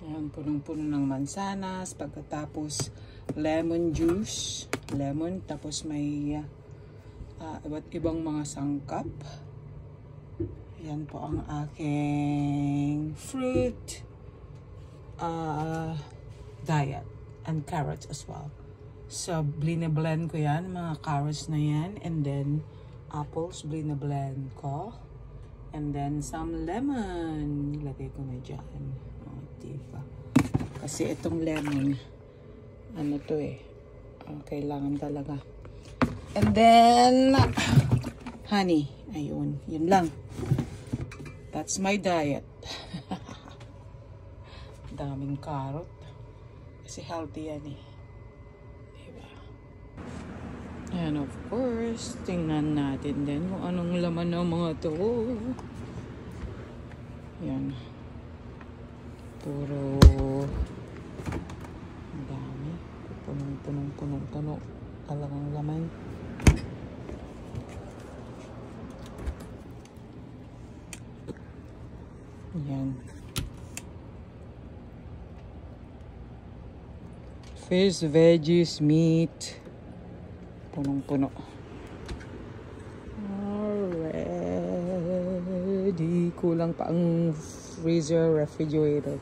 Ayan, punong-puno ng mansanas. Pagkatapos, lemon juice. Lemon. Tapos may iba't ibang mga sangkap. Ayan po ang aking fruit diet. And carrots as well. So, blend ko yan. Mga carrots na yan. And then, apples, blend ko. And then, some lemon. Nilagay ko na dyan. O, diba? Kasi itong lemon, ano to eh. Kailangan talaga. And then, honey. Ayun. Yun lang. That's my diet. Daming carrot. Kasi healthy yan eh. Diba? And of course, tingnan natin din kung anong laman ng mga to. Yan. Puro dami. Punong-puno talagang laman. Yan. Fish, veggies, meat. Punong-puno. Already. Kulang pa ang freezer, refrigerator.